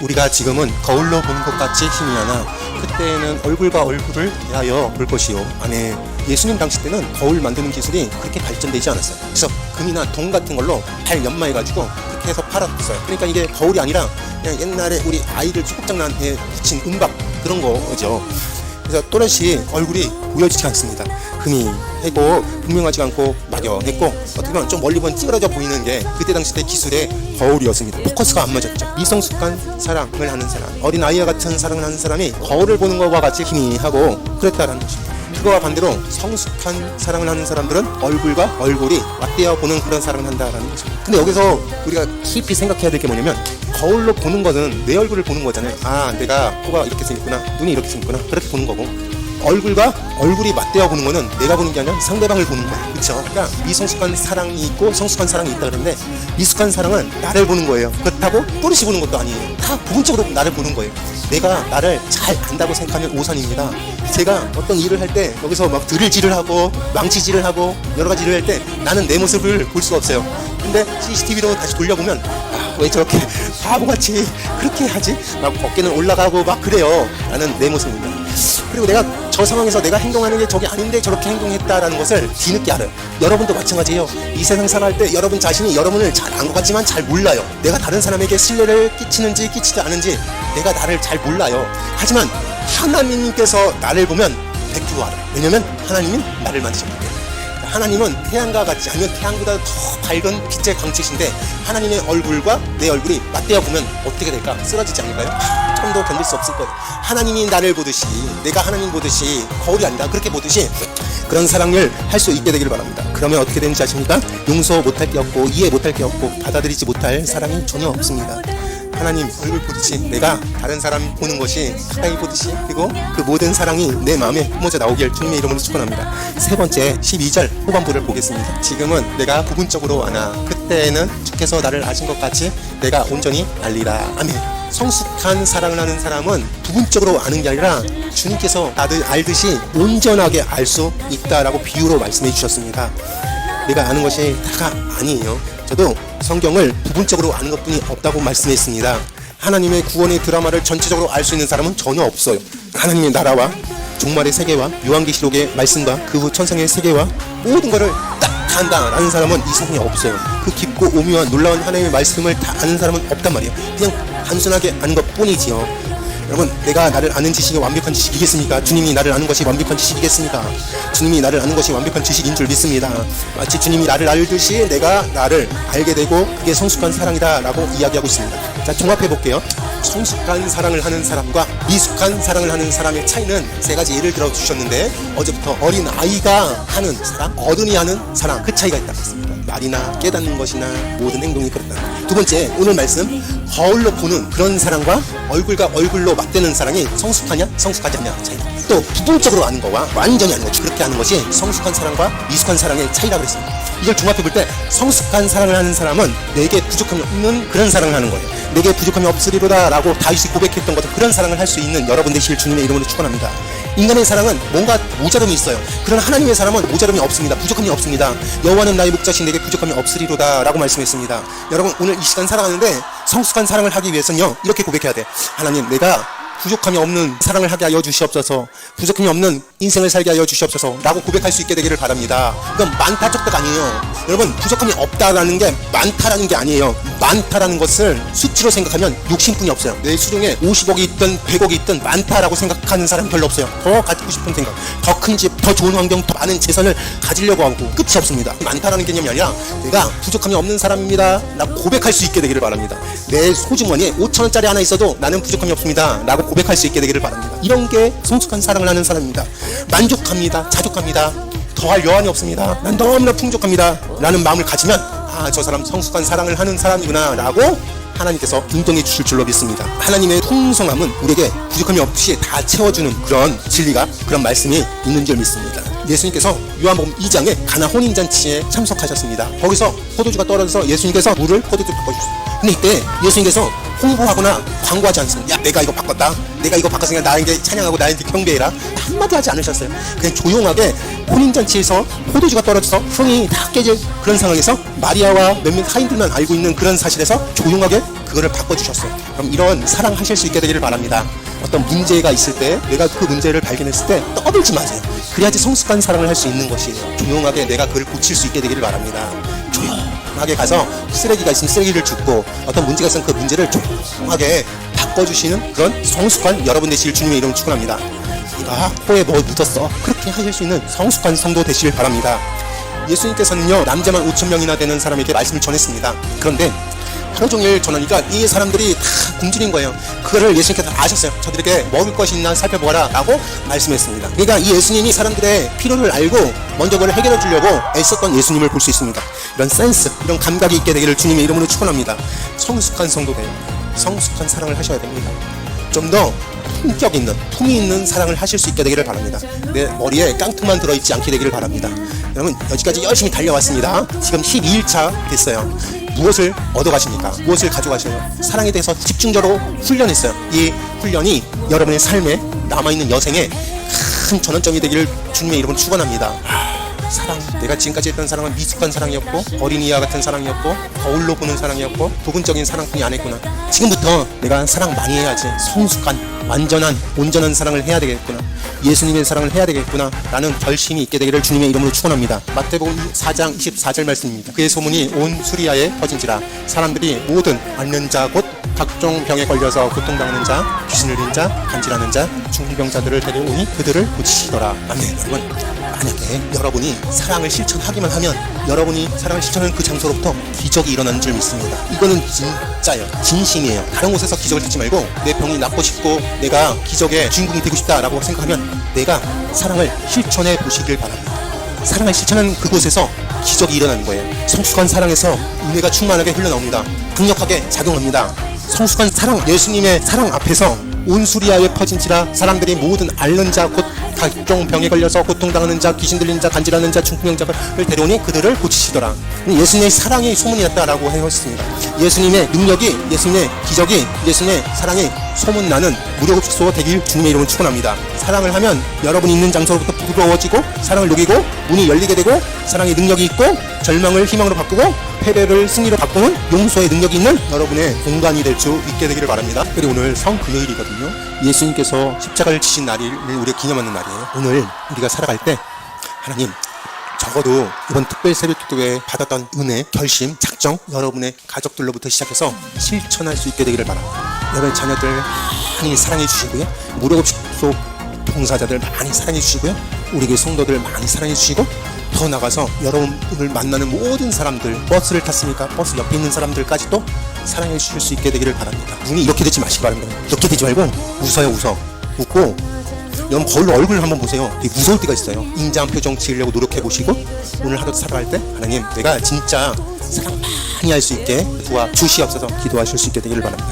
우리가 지금은 거울로 보는 것 같이 힘이 하나 그때는 얼굴과 얼굴을 대하여 볼 것이요. 아멘. 예수님 당시 때는 거울 만드는 기술이 그렇게 발전되지 않았어요. 그래서 금이나 동 같은 걸로 발 연마해가지고 그렇게 해서 팔았어요. 그러니까 이게 거울이 아니라 그냥 옛날에 우리 아이들 소꿉장난에 붙인 은박 그런 거죠. 그래서 또렷이 얼굴이 보여지지 않습니다. 희미하고 분명하지 않고 막연했고 어떻게 보면 좀 멀리 보면 찌그러져 보이는 게 그때 당시 때 기술의 거울이었습니다. 포커스가 안 맞았죠. 미성숙한 사랑을 하는 사람, 어린 아이와 같은 사랑을 하는 사람이 거울을 보는 것과 같이 희미하고 그랬다라는 것입니다. 그거와 반대로 성숙한 사랑을 하는 사람들은 얼굴과 얼굴이 맞대어 보는 그런 사랑을 한다라는 거죠. 근데 여기서 우리가 깊이 생각해야 될 게 뭐냐면 거울로 보는 거는 내 얼굴을 보는 거잖아요. 아, 내가 코가 이렇게 생겼구나, 눈이 이렇게 생겼구나, 그렇게 보는 거고, 얼굴과 얼굴이 맞대어 보는 거는 내가 보는 게 아니라 상대방을 보는 거예요. 그렇죠? 그러니까 미성숙한 사랑이 있고 성숙한 사랑이 있다 그러는데 미숙한 사랑은 나를 보는 거예요. 그렇다고 또렷이 보는 것도 아니에요. 다 부분적으로 나를 보는 거예요. 내가 나를 잘 안다고 생각하면 오산입니다. 제가 어떤 일을 할 때 여기서 막 드릴질을 하고 망치질을 하고 여러 가지 일을 할 때 나는 내 모습을 볼 수가 없어요. 근데 CCTV로 다시 돌려보면 왜 저렇게 바보같이 그렇게 하지? 막 어깨는 올라가고 막 그래요. 나는 내 모습입니다. 그리고 내가 저 상황에서 내가 행동하는 게 저게 아닌데 저렇게 행동했다라는 것을 뒤늦게 알아요. 여러분도 마찬가지예요. 이 세상 살아갈 때 여러분 자신이 여러분을 잘 안 것 같지만 잘 몰라요. 내가 다른 사람에게 신뢰를 끼치는지 끼치지 않은지 내가 나를 잘 몰라요. 하지만 하나님께서 나를 보면 100% 알아요. 왜냐면 하나님은 나를 만드셨거든요. 하나님은 태양과 같이 아니면 태양보다 더 밝은 빛의 광채신데 하나님의 얼굴과 내 얼굴이 맞대어 보면 어떻게 될까? 쓰러지지 않을까요? 좀 더 견딜 수 없을 거예요. 하나님이 나를 보듯이 내가 하나님 보듯이 거울이 아니다 그렇게 보듯이 그런 사랑을 할 수 있게 되기를 바랍니다. 그러면 어떻게 되는지 아십니까? 용서 못할 게 없고 이해 못할 게 없고 받아들이지 못할 사랑이 전혀 없습니다. 하나님 얼굴 보듯이 내가 다른 사람 보는 것이 가까이 보듯이 그리고 그 모든 사랑이 내 마음에 뿜어져 나오길 주님의 이름으로 축원합니다. 세 번째 12절 후반부를 보겠습니다. 지금은 내가 부분적으로 아나 그때는 주께서 나를 아신 것 같이 내가 온전히 알리라. 아멘. 성숙한 사랑을 하는 사람은 부분적으로 아는 게 아니라 주님께서 나를 알듯이 온전하게 알 수 있다라고 비유로 말씀해 주셨습니다. 내가 아는 것이 다가 아니에요. 저도 성경을 부분적으로 아는 것뿐이 없다고 말씀했습니다. 하나님의 구원의 드라마를 전체적으로 알 수 있는 사람은 전혀 없어요. 하나님의 나라와 종말의 세계와 요한계시록의 말씀과 그 후 천상의 세계와 모든 것을 딱 다 안다라는 사람은 이 세상에 없어요. 그 깊고 오묘한 놀라운 하나님의 말씀을 다 아는 사람은 없단 말이에요. 그냥 단순하게 아는 것 뿐이지요. 여러분, 내가 나를 아는 지식이 완벽한 지식이겠습니까? 주님이 나를 아는 것이 완벽한 지식이겠습니까? 주님이 나를 아는 것이 완벽한 지식인 줄 믿습니다. 마치 주님이 나를 알듯이 내가 나를 알게 되고 그게 성숙한 사랑이다 라고 이야기하고 있습니다. 자, 종합해 볼게요. 성숙한 사랑을 하는 사람과 미숙한 사랑을 하는 사람의 차이는 세 가지 예를 들어 주셨는데 어제부터 어린 아이가 하는 사랑, 어른이 하는 사랑, 그 차이가 있다고 했습니다. 말이나 깨닫는 것이나 모든 행동이 그렇다. 두 번째, 오늘 말씀 거울로 보는 그런 사랑과 얼굴과 얼굴로 맞대는 사랑이 성숙하냐 성숙하지 않냐 차이다. 또 부분적으로 아는 거와 완전히 아는 것 그렇게 아는 것이 성숙한 사랑과 미숙한 사랑의 차이라고 했습니다. 이걸 종합해 볼 때 성숙한 사랑을 하는 사람은 내게 부족함이 없는 그런 사랑을 하는 거예요. 내게 부족함이 없으리로다 라고 다윗이 고백했던 것처럼 그런 사랑을 할 수 있는 여러분 되실 주님의 이름으로 축원합니다. 인간의 사랑은 뭔가 모자름이 있어요. 그러나 하나님의 사랑은 모자름이 없습니다. 부족함이 없습니다. 여호와는 나의 목자신 내게 부족함이 없으리로다 라고 말씀했습니다. 여러분, 오늘 이 시간 살아가는데 성숙한 사랑을 하기 위해서는요 이렇게 고백해야 돼. 하나님, 내가 부족함이 없는 사랑을 하게 하여 주시옵소서, 부족함이 없는 인생을 살게 하여 주시옵소서 라고 고백할 수 있게 되기를 바랍니다. 이건 많다 적다가 아니에요. 여러분, 부족함이 없다라는 게 많다라는 게 아니에요. 많다라는 것을 수치로 생각하면 욕심뿐이 없어요. 내 수중에 50억이 있든 100억이 있든 많다라고 생각하는 사람 별로 없어요. 더 가지고 싶은 생각, 더 큰 집, 더 좋은 환경, 더 많은 재산을 가지려고 하고 끝이 없습니다. 많다라는 개념이 아니라 내가 부족함이 없는 사람입니다 라고 고백할 수 있게 되기를 바랍니다. 내 소주머니에 5,000원짜리 하나 있어도 나는 부족함이 없습니다 라고 고백할 수 있게 되기를 바랍니다. 이런 게 성숙한 사랑을 하는 사람입니다. 만족합니다. 자족합니다. 더할 여한이 없습니다. 난 너무나 풍족합니다 라는 마음을 가지면 아, 저 사람 성숙한 사랑을 하는 사람이구나 라고 하나님께서 인정해 주실 줄로 믿습니다. 하나님의 풍성함은 우리에게 부족함이 없이 다 채워주는 그런 진리가, 그런 말씀이 있는 줄 믿습니다. 예수님께서 요한복음 2장에 가나 혼인잔치에 참석하셨습니다. 거기서 포도주가 떨어져서 예수님께서 물을 포도주로 바꿔주셨습니다. 근데 이때 예수님께서 홍보하거나 광고하지 않습니다. 야, 내가 이거 바꿨다, 내가 이거 바꿨으니까 나에게 찬양하고 나에게 경배해라, 한마디 하지 않으셨어요. 그냥 조용하게 혼인잔치에서 포도주가 떨어져서 흥이 다 깨질 그런 상황에서 마리아와 몇몇 하인들만 알고 있는 그런 사실에서 조용하게 그거를 바꿔주셨어요. 그럼 이런 사랑하실 수 있게 되기를 바랍니다. 어떤 문제가 있을 때 내가 그 문제를 발견했을 때 떠들지 마세요. 그래야지 성숙한 사랑을 할 수 있는 것이에요. 조용하게 내가 그걸 고칠 수 있게 되기를 바랍니다. 조용하게 가서 쓰레기가 있으면 쓰레기를 줍고 어떤 문제가 있으면 그 문제를 조용하게 바꿔주시는 그런 성숙한 여러분 되시길 주님의 이름으로 축원합니다. 네가 코에 뭐 묻었어? 그렇게 하실 수 있는 성숙한 성도 되시길 바랍니다. 예수님께서는요, 남자만 5,000명이나 되는 사람에게 말씀을 전했습니다. 그런데 하루 종일 전하니까 이 사람들이 다 굶주린 거예요. 그거를 예수님께서 아셨어요. 저들에게 먹을 것이 있나 살펴보아라 라고 말씀했습니다. 그러니까 이 예수님이 사람들의 필요를 알고 먼저 그걸 해결해 주려고 애썼던 예수님을 볼 수 있습니다. 이런 센스, 이런 감각이 있게 되기를 주님의 이름으로 축원합니다. 성숙한 성도들, 성숙한 사랑을 하셔야 됩니다. 좀 더 품격 있는, 품위 있는 사랑을 하실 수 있게 되기를 바랍니다. 내 머리에 깡통만 들어있지 않게 되기를 바랍니다. 여러분, 여기까지 열심히 달려왔습니다. 지금 12일차 됐어요. 무엇을 얻어가십니까? 무엇을 가져가셔요? 사랑에 대해서 집중적으로 훈련했어요. 이 훈련이 여러분의 삶에 남아있는 여생에 큰 전환점이 되기를 주님의 이름으로 축원합니다. 사랑, 내가 지금까지 했던 사랑은 미숙한 사랑이었고 어린이와 같은 사랑이었고 거울로 보는 사랑이었고 부분적인 사랑뿐이 아니구나. 지금부터 내가 사랑 많이 해야지. 성숙한, 완전한, 온전한 사랑을 해야 되겠구나. 예수님의 사랑을 해야 되겠구나 라는 결심이 있게 되기를 주님의 이름으로 축원합니다. 마태복음 4장 24절 말씀입니다. 그의 소문이 온 수리아에 퍼진지라. 사람들이 모든 앓는 자 곧 각종 병에 걸려서 고통당하는 자, 귀신 들린 자, 간질하는 자, 중풍병자들을 데려오니 그들을 고치시더라. 아멘. 여러분, 만약에 여러분이 사랑을 실천하기만 하면 여러분이 사랑을 실천하는 그 장소로부터 기적이 일어나는 줄 믿습니다. 이거는 진짜예요. 진심이에요. 다른 곳에서 기적을 찾지 말고 내 병이 낫고 싶고 내가 기적의 주인공이 되고 싶다라고 생각하면 내가 사랑을 실천해 보시길 바랍니다. 사랑을 실천하는 그곳에서 기적이 일어나는 거예요. 성숙한 사랑에서 은혜가 충만하게 흘러나옵니다. 강력하게 작용합니다. 성숙한 사랑, 예수님의 사랑 앞에서 온 수리아에 퍼진지라. 사람들이 모든 앓는 자 곧 각종 병에 걸려서 고통당하는 자, 귀신 들린 자, 간질하는 자, 중풍병자를 데려오니 그들을 고치시더라. 예수님의 사랑이 소문이 났다라고 하였습니다. 예수님의 능력이, 예수님의 기적이, 예수님의 사랑이 소문나는 무료급식소 되길 주님의 이름으로 축원합니다. 사랑을 하면 여러분이 있는 장소로부터 부드러워지고 사랑을 녹이고 문이 열리게 되고 사랑의 능력이 있고 절망을 희망으로 바꾸고 패배를 승리로 바꾸는 용서의 능력이 있는 여러분의 공간이 될 수 있게 되기를 바랍니다. 그리고 오늘 성금요일이거든요. 예수님께서 십자가를 지신 날을 우리가 기념하는 날이에요. 오늘 우리가 살아갈 때 하나님, 적어도 이번 특별 새벽기도에 받았던 은혜, 결심, 작정 여러분의 가족들로부터 시작해서 실천할 수 있게 되기를 바랍니다. 여러분의 자녀들 많이 사랑해 주시고요. 무료급식소 봉사자들 많이 사랑해 주시고요. 우리 교회 성도들 많이 사랑해 주시고 더 나가서 여러분을 만나는 모든 사람들, 버스를 탔으니까 버스 옆에 있는 사람들까지도 사랑해 주실 수 있게 되기를 바랍니다. 눈이 이렇게 되지 마시기 바랍니다. 이렇게 되지 말고 웃어요. 웃고 여러분 거울로 얼굴을 한번 보세요. 되게 무서울 때가 있어요. 인자한 표정 지으려고 노력해 보시고 오늘 하루 살아갈 때 하나님, 내가 진짜 사랑 많이 할 수 있게 도와주시옵소서 기도하실 수 있게 되기를 바랍니다.